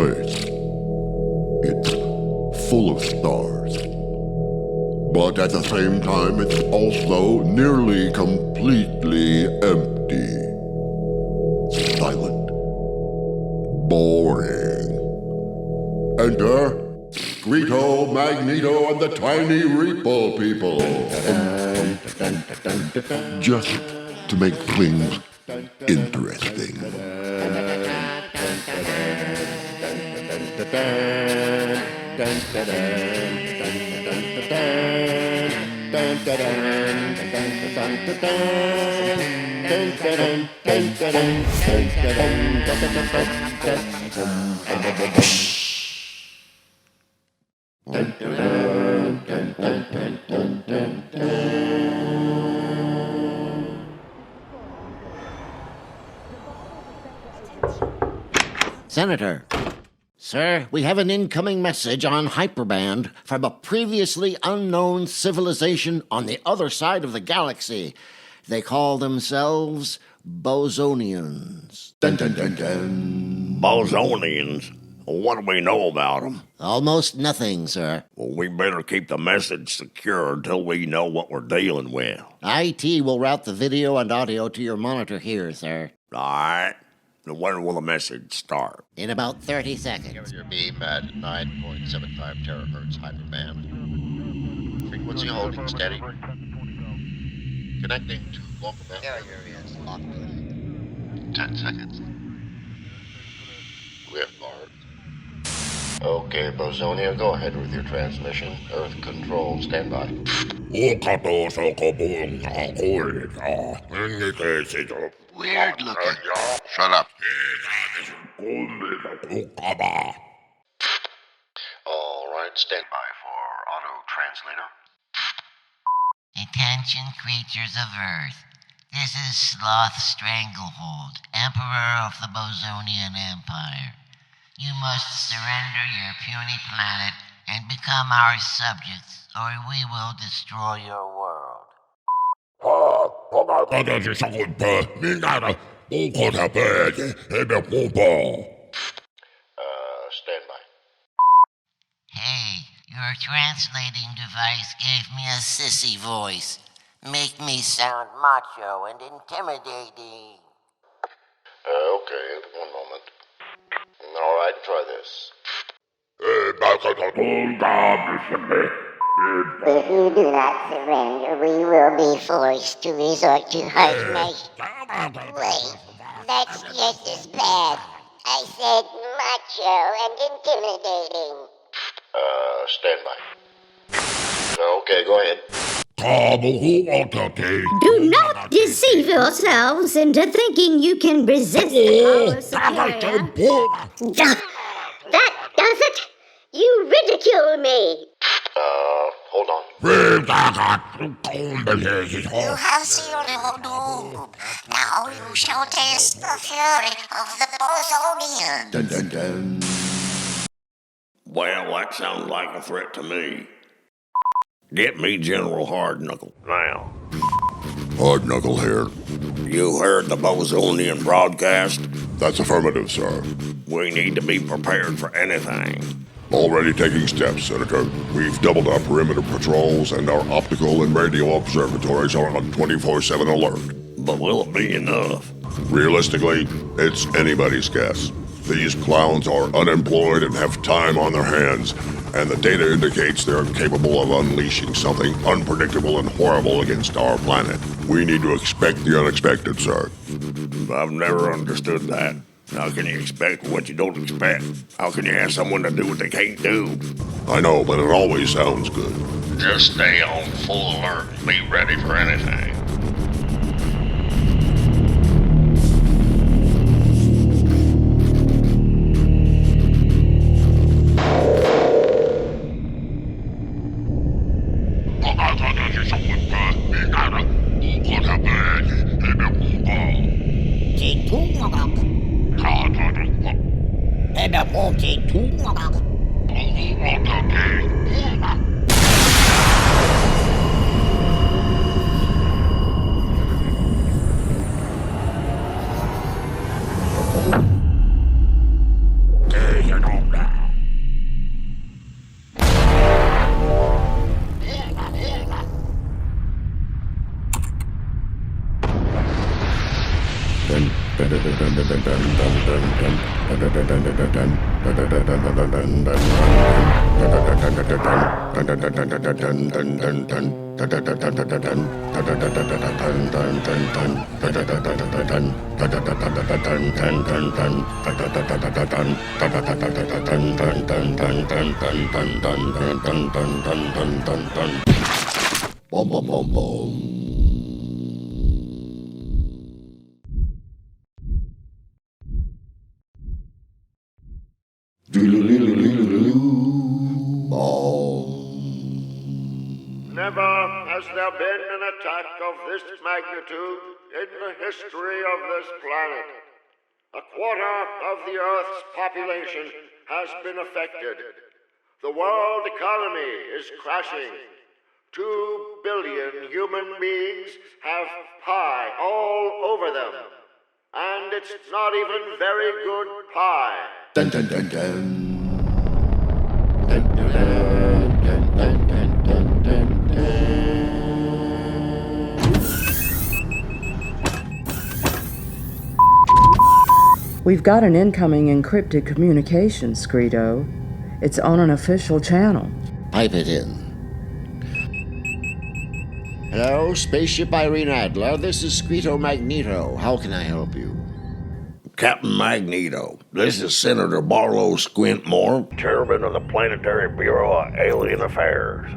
space. It's full of stars. But at the same time, it's also nearly completely empty. Silent. Boring. Enter Screeto Magneeto and the Tiny Reaper People. Just to make things interesting. Senator. Sir, we have an incoming message on hyperband from a previously unknown civilization on the other side of the galaxy. They call themselves Bozonians. Dun, dun, dun, dun. Bozonians? What do we know about them? Almost nothing, sir. Well, we better keep the message secure until we know what we're dealing with. IT will route the video and audio to your monitor here, sir. All right. Then when will the message start? In about 30 seconds. Give your beam at 9.75 terahertz hyperband. Frequency holding steady. Connecting to local band. Carrier is locked in. 10 seconds. Lift guard. Okay, Bozonia, go ahead with your transmission. Earth control, stand by. Weird looking. Shut up. All right, stand by for auto translator. Attention, creatures of Earth. This is Sloth Stranglehold, Emperor of the Bozonian Empire. You must surrender your puny planet and become our subjects, or we will destroy your world. Stand by. Hey, your translating device gave me a sissy voice. Make me sound macho and intimidating. Okay, one moment. All right, try this. If you do not surrender, we will be forced to resort to harsh measures. Wait, that's just as bad. I said macho and intimidating. Stand by. Okay, go ahead. Do not deceive yourselves into thinking you can resist our superior. That does it! You ridicule me! Hold on. You have sealed your doom. Now you shall taste the fury of the Bozonians. Dun, dun, dun. Well, that sounds like a threat to me. Get me General Hardknuckle now. Hard knuckle here. You heard the Bozonian broadcast? That's affirmative, sir. We need to be prepared for anything. Already taking steps, Senator. We've doubled our perimeter patrols, and our optical and radio observatories are on 24/7 alert. But will it be enough? Realistically, it's anybody's guess. These clowns are unemployed and have time on their hands, and the data indicates they're capable of unleashing something unpredictable and horrible against our planet. We need to expect the unexpected, sir. I've never understood that. How can you expect what you don't expect? How can you ask someone to do what they can't do? I know, but it always sounds good. Just stay on full alert and be ready for anything. Bum, bum, bum, bum. Never has there been an attack of this magnitude in the history of this planet. A quarter of the Earth's population has been affected. The world economy is crashing. 2 billion human beings have pie all over them. And it's not even very good pie. Dun, dun, dun, dun. We've got an incoming encrypted communication, Screeto. It's on an official channel. Pipe it in. Hello, Spaceship Irene Adler. This is Screeto Magneeto. How can I help you? Captain Magneto, this is Senator Barlow Squintmore, chairman of the Planetary Bureau of Alien Affairs.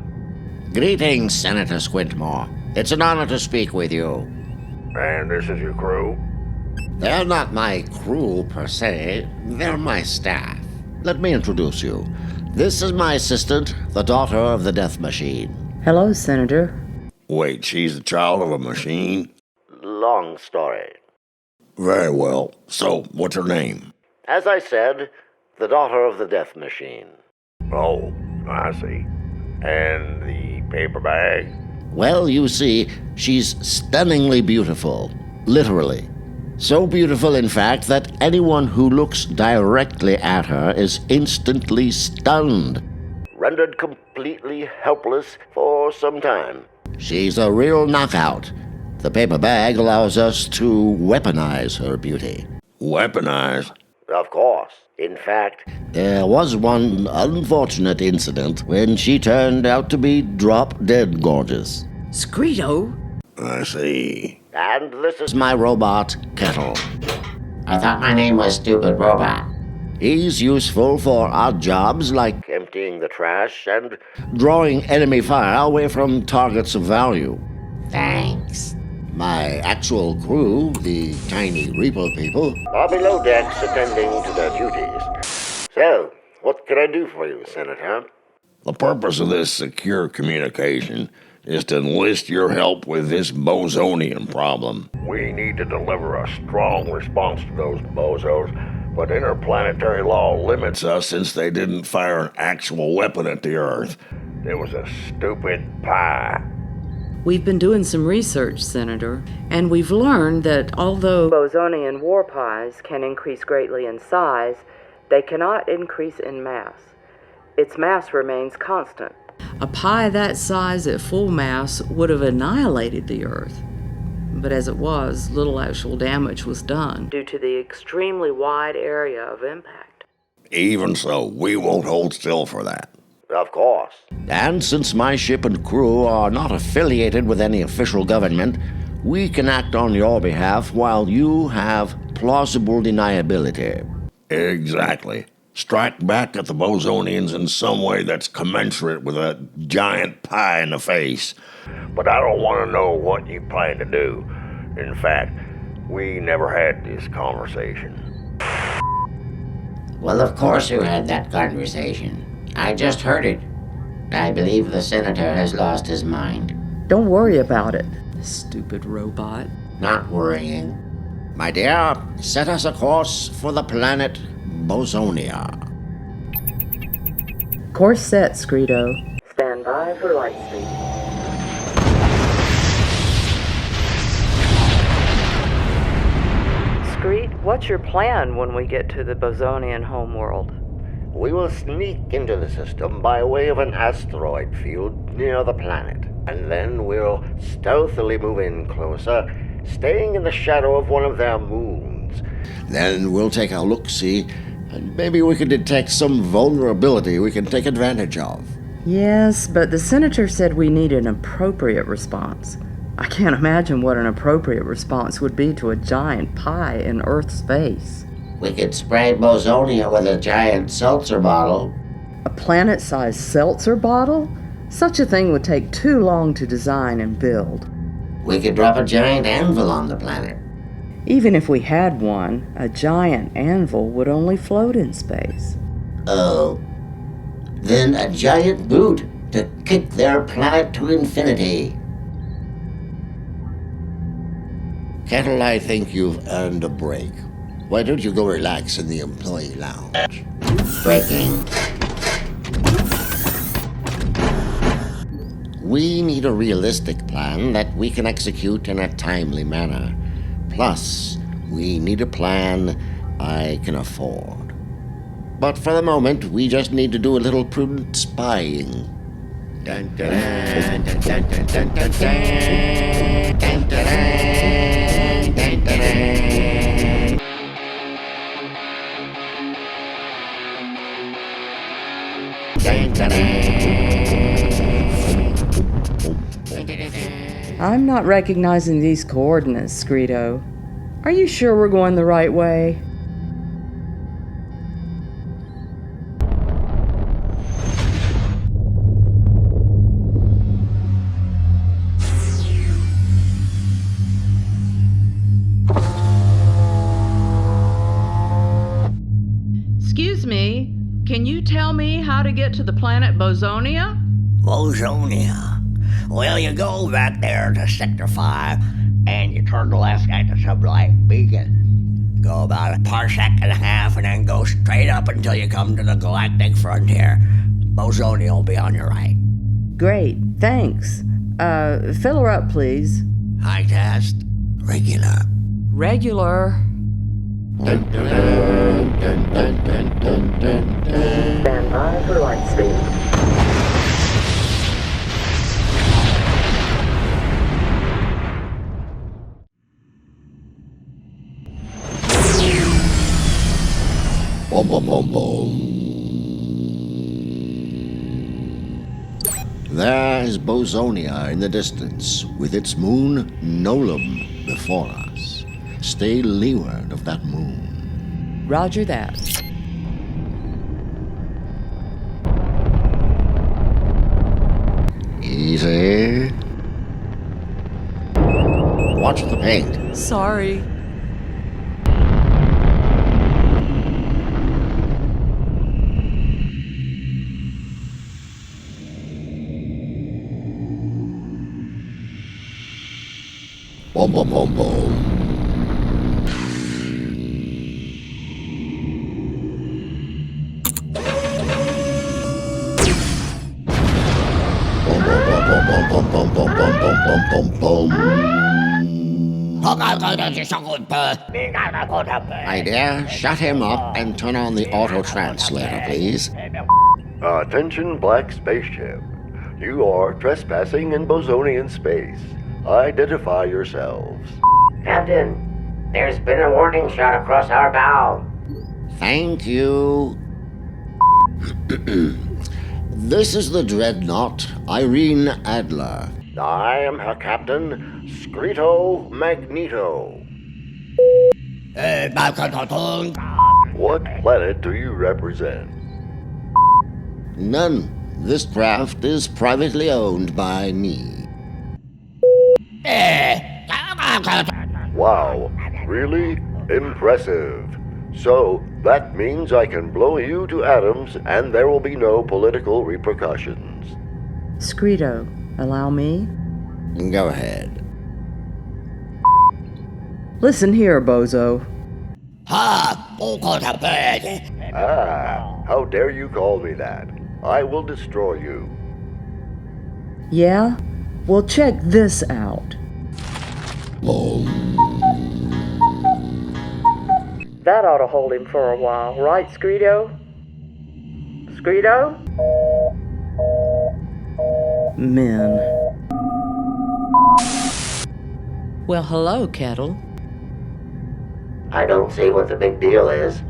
Greetings, Senator Squintmore. It's an honor to speak with you. And this is your crew? They're not my crew, per se. They're my staff. Let me introduce you. This is my assistant, the daughter of the Death Machine. Hello, Senator. Wait, she's the child of a machine? Long story. Very well. So, what's her name? As I said, the daughter of the Death Machine. Oh, I see. And the paper bag? Well, you see, she's stunningly beautiful. Literally. So beautiful, in fact, that anyone who looks directly at her is instantly stunned. Rendered completely helpless for some time. She's a real knockout. The paper bag allows us to weaponize her beauty. Weaponize? Of course. In fact, there was one unfortunate incident when she turned out to be drop-dead gorgeous. Screeto? I see. And this is my robot, Kettle. I thought my name was Stupid Robot. He's useful for odd jobs like emptying the trash and drawing enemy fire away from targets of value. Thanks. My actual crew, the tiny Reaper people, are below decks attending to their duties. So, what can I do for you, Senator? The purpose of this secure communication is to enlist your help with this Bozonian problem. We need to deliver a strong response to those bozos, but interplanetary law limits us since they didn't fire an actual weapon at the Earth. It was a stupid pie. We've been doing some research, Senator, and we've learned that although Bozonian war pies can increase greatly in size, they cannot increase in mass. Its mass remains constant. A pie that size at full mass would have annihilated the Earth. But as it was, little actual damage was done due to the extremely wide area of impact. Even so, we won't hold still for that. Of course. And since my ship and crew are not affiliated with any official government, we can act on your behalf while you have plausible deniability. Exactly. Strike back at the Bozonians in some way that's commensurate with a giant pie in the face. But I don't want to know what you plan to do. In fact, we never had this conversation. Well, of course you had that conversation. I just heard it. I believe the senator has lost his mind. Don't worry about it, stupid robot. Not worrying. My dear, set us a course for the planet Bozonia. Course set, Screeto. Stand by for light speed. Screet, what's your plan when we get to the Bozonian homeworld? We will sneak into the system by way of an asteroid field near the planet, and then we'll stealthily move in closer staying in the shadow of one of their moons. Then we'll take a look-see, and maybe we can detect some vulnerability we can take advantage of. Yes, but the senator said we need an appropriate response. I can't imagine what an appropriate response would be to a giant pie in Earth's face. We could spray Bozonia with a giant seltzer bottle. A planet-sized seltzer bottle? Such a thing would take too long to design and build. We could drop a giant anvil on the planet. Even if we had one, a giant anvil would only float in space. Oh. Then a giant boot to kick their planet to infinity. Kettle, I think you've earned a break. Why don't you go relax in the employee lounge? Breaking. We need a realistic plan that we can execute in a timely manner. Plus, we need a plan I can afford. But for the moment, we just need to do a little prudent spying. Dun, dun, dun, dun, dun, dun, dun, dun, dun, dun, dun, dun, dun. Dun, dun, dun. I'm not recognizing these coordinates, Screeto. Are you sure we're going the right way? Excuse me, can you tell me how to get to the planet Bozonia? Bozonia. Well, you go back there to Sector 5, and you turn left at the sublight beacon. Go about a parsec and a half, and then go straight up until you come to the galactic frontier. Bozonia will be on your right. Great, thanks. Fill her up, please. High test. Regular. Regular. Dun, dun, dun, dun, dun, dun, dun, dun, dun. Stand by for light speed. Boom, boom, boom, boom. There is Bozonia in the distance, with its moon Nolam before us. Stay leeward of that moon. Roger that. Easy. Watch the paint. Sorry. Boom, boom, boom, boom. Boom, boom, boom, boom, boom, boom, boom, boom, boom, boom. My dear, shut him up and turn on the auto-translator, please. Attention, Black Spaceship. You are trespassing in Bozonian space. Identify yourselves. Captain, there's been a warning shot across our bow. Thank you. This is the Dreadnought, Irene Adler. I am her captain, Screeto Magneeto. What planet do you represent? None. This craft is privately owned by me. Wow, really impressive. So, that means I can blow you to atoms and there will be no political repercussions. Screeto, allow me? Go ahead. Listen here, Bozo. Ah, how dare you call me that? I will destroy you. Yeah? Well, check this out. That ought to hold him for a while, right, Screeto? Screeto? Men. Well, hello, Kettle. I don't see what the big deal is.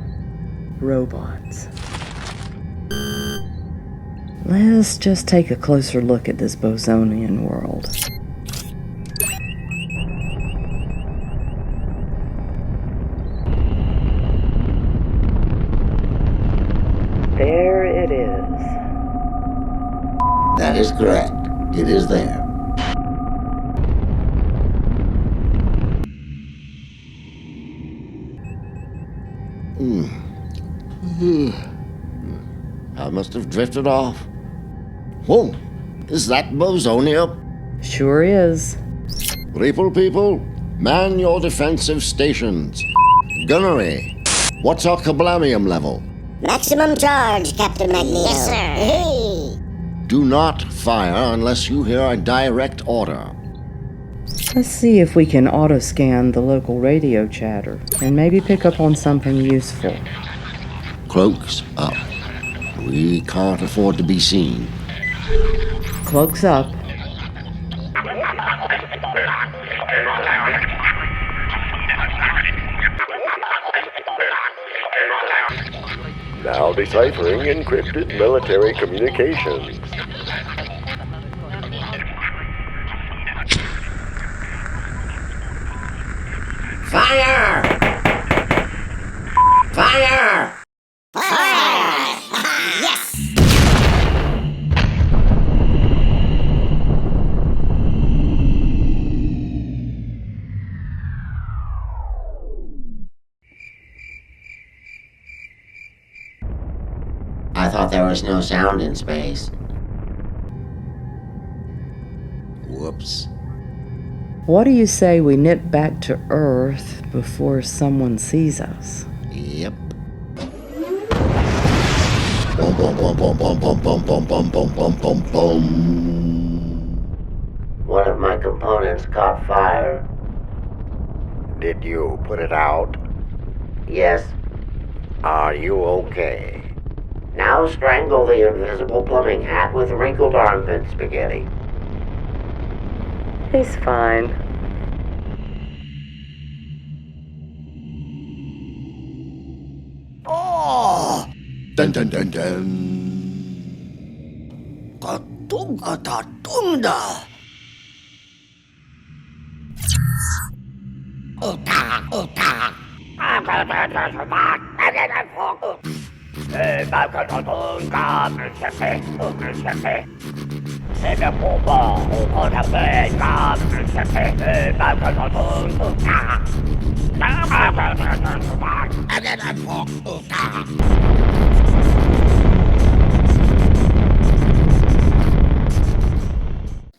Robots. Let's just take a closer look at this Bozonian world. There it is. That is correct. It is there. I must have drifted off. Whoa, is that Bozonia? Sure is. People, man your defensive stations. Gunnery, what's our kablamium level? Maximum charge, Captain Magneeto. Yes, sir. Hey. Do not fire unless you hear a direct order. Let's see if we can auto-scan the local radio chatter and maybe pick up on something useful. Cloaks up. We can't afford to be seen. Cloaks up. Now deciphering encrypted military communications. Fire! Fire! Yes! I thought there was no sound in space. Whoops. What do you say we nip back to Earth before someone sees us? Yep. Bum, bum, bum, bum, bum, bum, bum, bum, bum, bum, bum, bum, bum. One of my components caught fire. Did you put it out? Yes. Are you okay? Now strangle the invisible plumbing hat with wrinkled armpit spaghetti. He's fine. Oh! Dun dun dun dun. Katunga tatunda!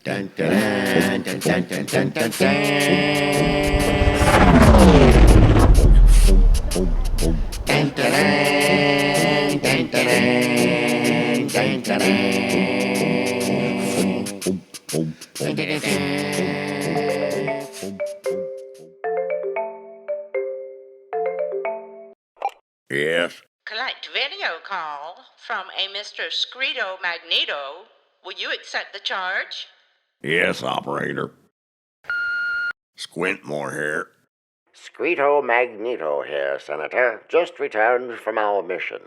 Dun, dun, dun, dun, dun, dun, dun, dun, dun, Yes. Collect video call from a Mr. Screeto Magneeto. Will you accept the charge? Yes, operator. Squintmore here. Screeto Magneeto here, Senator. Just returned from our mission.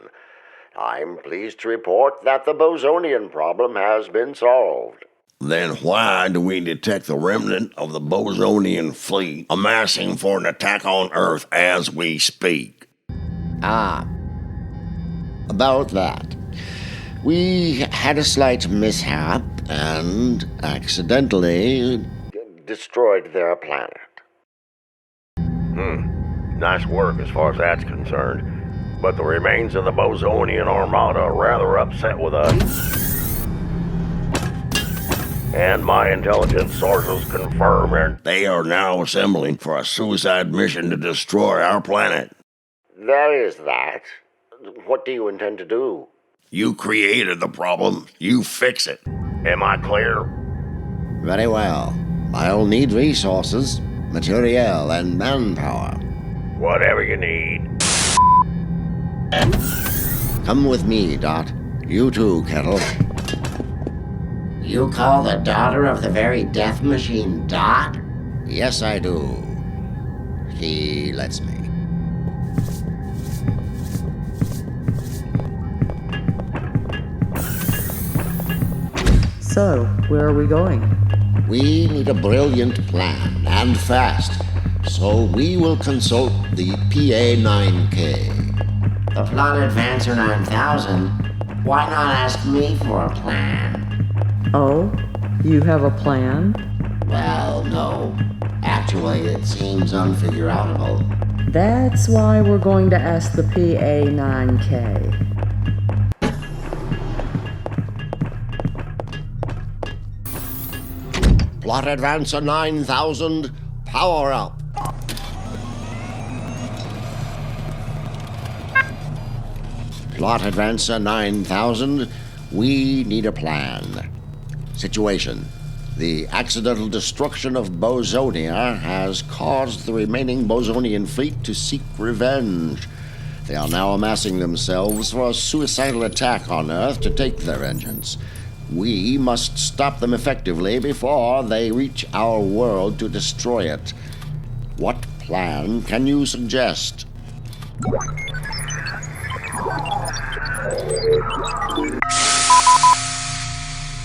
I'm pleased to report that the Bozonian problem has been solved. Then why do we detect the remnant of the Bozonian fleet amassing for an attack on Earth as we speak? About that. We had a slight mishap and accidentally Destroyed their planet. Nice work as far as that's concerned. But the remains of the Bozonian armada are rather upset with us. And my intelligence sources confirm They are now assembling for a suicide mission to destroy our planet. there is that. What do you intend to do? You created the problem. You fix it. Am I clear? very well. I'll need resources, materiel, and manpower. Whatever you need. Come with me, Dot. You too, Kettle. You call the daughter of the very death machine Dot? Yes, I do. He lets me. So, where are we going? We need a brilliant plan, and fast. So we will consult the PA-9K. The Plot Advancer 9000? Why not ask me for a plan? Oh, you have a plan? Well, no. Actually, it seems unfigureoutable. That's why we're going to ask the PA-9K. Plot Advancer 9000, power up. Plot Advancer 9000, we need a plan. Situation. The accidental destruction of Bozonia has caused the remaining Bozonian fleet to seek revenge. They are now amassing themselves for a suicidal attack on Earth to take their vengeance. We must stop them effectively before they reach our world to destroy it. What plan can you suggest?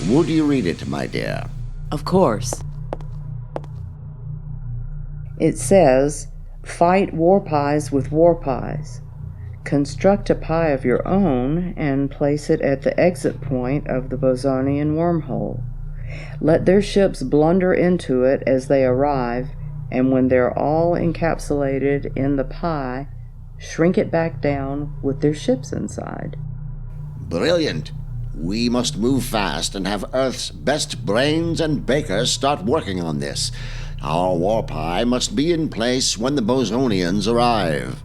Would you read it, my dear? Of course. It says, fight war pies with war pies. Construct a pie of your own and place it at the exit point of the Bozonian wormhole. Let their ships blunder into it as they arrive, and when they're all encapsulated in the pie, shrink it back down with their ships inside. Brilliant. We must move fast and have Earth's best brains and bakers start working on this. Our war pie must be in place when the Bozonians arrive.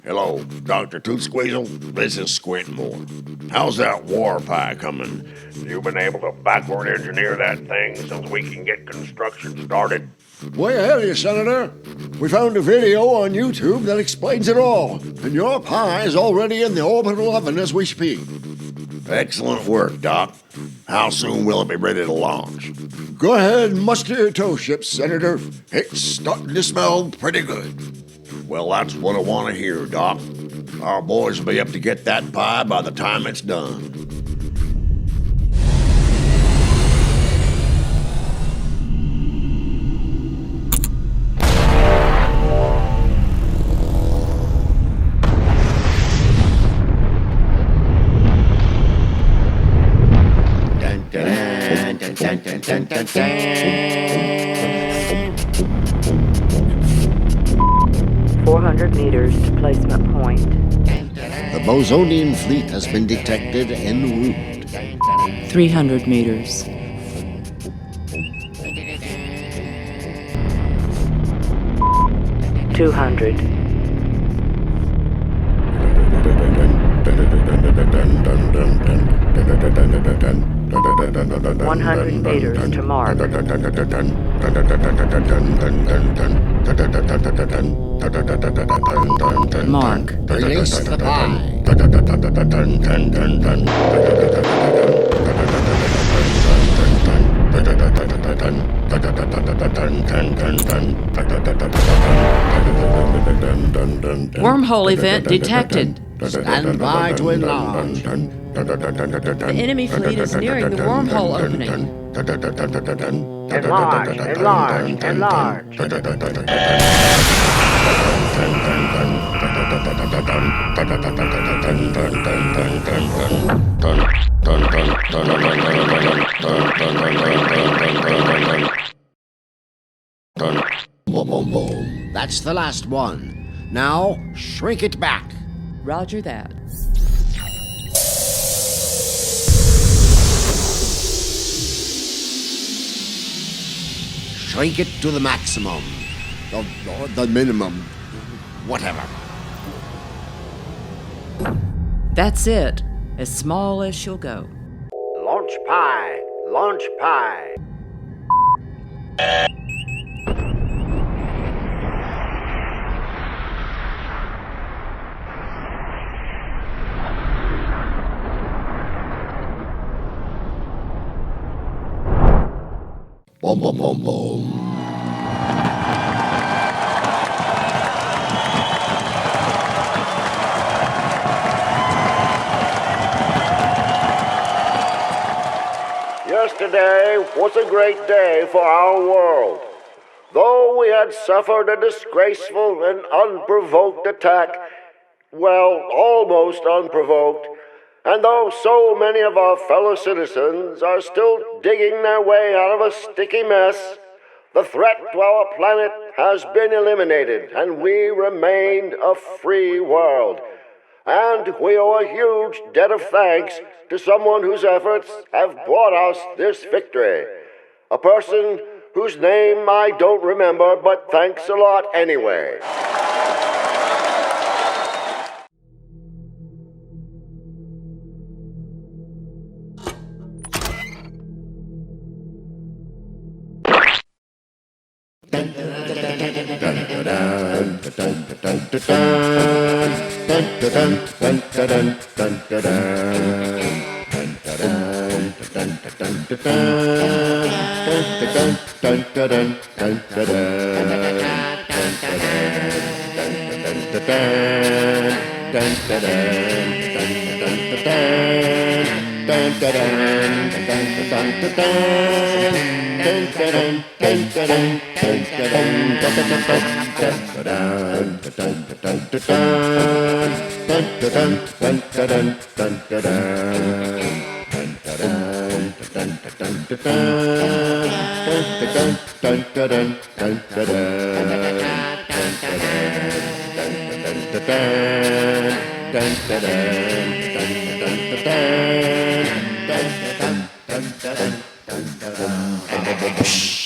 Hello, Dr. Tooth Squeezle. This is Squidmore. How's that war pie coming? You been able to backward engineer that thing so we can get construction started? Way ahead of you, Senator. We found a video on YouTube that explains it all, and your pie is already in the orbital oven as we speak. Excellent work, Doc. How soon will it be ready to launch? Go ahead and muster your tow ships, Senator. It's starting to smell pretty good. Well, that's what I want to hear, Doc. Our boys will be up to get that pie by the time it's done. Dun, dun, dun, dun, dun, dun, dun, dun. 400 meters to placement point. The Bozonian fleet has been detected en route. 300 meters. 200. 100 meters to mark. Mark. Release the pie. Wormhole event detected. Stand by to enlarge. The enemy fleet is nearing the wormhole opening. Enlarge, enlarge, enlarge. Boom, boom, boom. That's the last one. Now, shrink it back. Roger that. Shrink it to the maximum. Or the minimum. Whatever. That's it. As small as she'll go. Launch pie. Launch pie. Bum bum bum bum. Yesterday was a great day for our world. Though we had suffered a disgraceful and unprovoked attack, well, almost unprovoked, and though so many of our fellow citizens are still digging their way out of a sticky mess, the threat to our planet has been eliminated, and we remain a free world. And we owe a huge debt of thanks to someone whose efforts have brought us this victory. A person whose name I don't remember, but thanks a lot anyway. Shh.